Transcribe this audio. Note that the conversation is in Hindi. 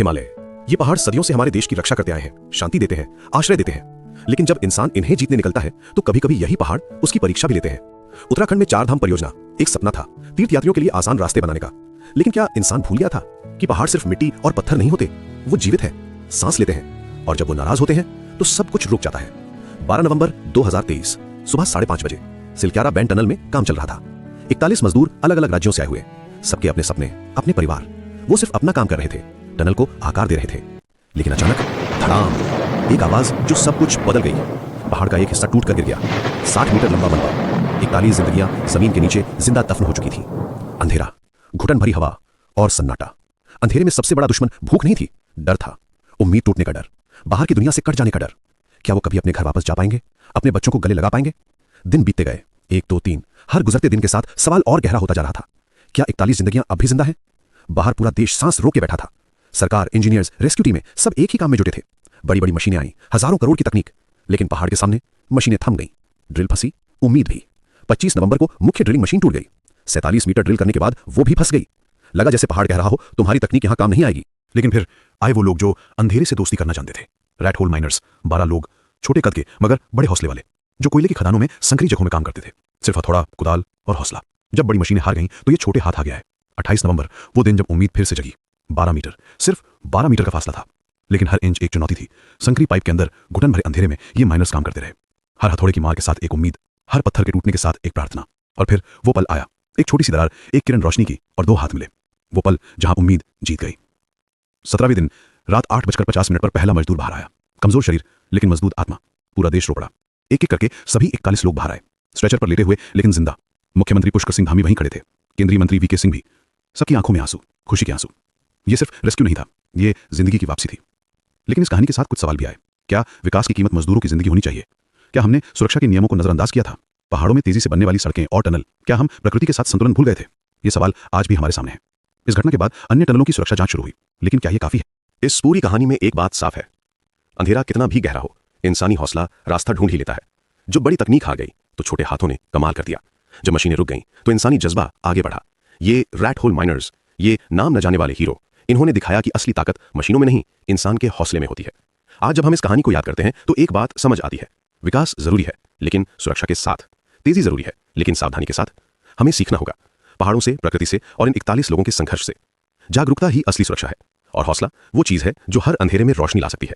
हिमालय, ये पहाड़ सदियों से हमारे देश की रक्षा करते आए हैं, शांति देते हैं, आश्रय देते हैं। लेकिन जब इंसान इन्हें जीतने निकलता है तो कभी कभी यही पहाड़ उसकी परीक्षा भी लेते हैं। उत्तराखंड में 4 धाम परियोजना एक सपना था, तीर्थयात्रियों के लिए आसान रास्ते बनाने का। लेकिन क्या इंसान भूल गया था कि पहाड़ सिर्फ मिट्टी और पत्थर नहीं होते, वो जीवित है, सांस लेते हैं, और जब वो नाराज होते हैं तो सब कुछ रुक जाता है। 12 नवंबर 2023 सुबह 5:30 बजे सिलक्यारा बैंड टनल में काम चल रहा था। 41 मजदूर अलग अलग राज्यों से आए हुए, सबके अपने सपने, अपने परिवार। वो सिर्फ अपना काम कर रहे थे, टनल को आकार दे रहे थे। लेकिन अचानक धड़ाम, एक आवाज जो सब कुछ बदल गई। पहाड़ का एक हिस्सा टूट कर गिर गया। 60 मीटर लंबा बनवा, 41 जिंदगियां जमीन के नीचे जिंदा दफन हो चुकी थी। अंधेरा, घुटन भरी हवा और सन्नाटा। अंधेरे में सबसे बड़ा दुश्मन भूख नहीं थी, डर था। उम्मीद टूटने का डर, बाहर की दुनिया से कट जाने का डर। क्या वो कभी अपने घर वापस जा पाएंगे, अपने बच्चों को गले लगा पाएंगे? दिन बीतते गए, 1 2 3। हर गुजरते दिन के साथ सवाल और गहरा होता जा रहा था। क्या 41 जिंदगियां अब भी जिंदा हैं? बाहर पूरा देश सांस रोक के बैठा था। सरकार, इंजीनियर्स, रेस्क्यू टीमें सब एक ही काम में जुटे थे। बड़ी बड़ी मशीनें आई, हजारों करोड़ की तकनीक। लेकिन पहाड़ के सामने मशीनें थम गईं, ड्रिल फंसी, उम्मीद भी। 25 नवंबर को मुख्य ड्रिलिंग मशीन टूट गई। 47 मीटर ड्रिल करने के बाद वो भी फंस गई। लगा जैसे पहाड़ कह रहा हो, तुम्हारी तकनीक यहां काम नहीं आएगी। लेकिन फिर आए वो लोग जो अंधेरे से दोस्ती करना जानते थे। रैट होल माइनर्स, 12 लोग, छोटे कद के मगर बड़े हौसले वाले, जो कोयले की खदानों में संकरी जगहों में काम करते थे। सिर्फ हथौड़ा, कुदाल और हौसला। जब बड़ी मशीनें हार गईं तो ये छोटे हाथ आ गया है। 28 नवंबर, वो दिन जब उम्मीद फिर से जगी। 12 मीटर, सिर्फ 12 मीटर का फासला था, लेकिन हर इंच एक चुनौती थी। संकरी पाइप के अंदर घुटन भरे अंधेरे में ये माइनर्स काम करते रहे। हर हथौड़े की मार के साथ एक उम्मीद, हर पत्थर के टूटने के साथ एक प्रार्थना। और फिर वो पल आया, एक छोटी सी दरार, एक किरण रोशनी की, और 2 हाथ मिले। वो पल जहां उम्मीद जीत गई। 17वें दिन रात 8:50 पर पहला मजदूर बाहर आया। कमजोर शरीर लेकिन मजबूत आत्मा। पूरा देश रो पड़ा। एक एक करके सभी 41 लोग बाहर आए, स्ट्रेचर पर लेटे हुए लेकिन जिंदा। मुख्यमंत्री पुष्कर सिंह धामी वहीं खड़े थे, केंद्रीय मंत्री वीके सिंह भी। सबकी आंखों में आंसू, खुशी के आंसू। ये सिर्फ रेस्क्यू नहीं था, ये जिंदगी की वापसी थी। लेकिन इस कहानी के साथ कुछ सवाल भी आए। क्या विकास की कीमत मजदूरों की जिंदगी होनी चाहिए? क्या हमने सुरक्षा के नियमों को नजरअंदाज किया था? पहाड़ों में तेजी से बनने वाली सड़कें और टनल, क्या हम प्रकृति के साथ संतुलन भूल गए थे? ये सवाल आज भी हमारे सामने है। इस घटना के बाद अन्य टनलों की सुरक्षा जांच शुरू हुई, लेकिन क्या ये काफी है? इस पूरी कहानी में एक बात साफ है, अंधेरा कितना भी गहरा हो, इंसानी हौसला रास्ता ढूंढ ही लेता है। जो बड़ी तकनीक हार गई तो छोटे हाथों ने कमाल कर दिया। जब मशीनें रुक गईं तो इंसानी जज्बा आगे बढ़ा। ये रैट होल माइनर्स, ये नाम न जाने वाले हीरो, इन्होंने दिखाया कि असली ताकत मशीनों में नहीं, इंसान के हौसले में होती है। आज जब हम इस कहानी को याद करते हैं तो एक बात समझ आती है, विकास जरूरी है लेकिन सुरक्षा के साथ। तेजी जरूरी है लेकिन सावधानी के साथ। हमें सीखना होगा पहाड़ों से, प्रकृति से और इन 41 लोगों के संघर्ष से। जागरूकता ही असली सुरक्षा है, और हौसला वो चीज है जो हर अंधेरे में रोशनी ला सकती है।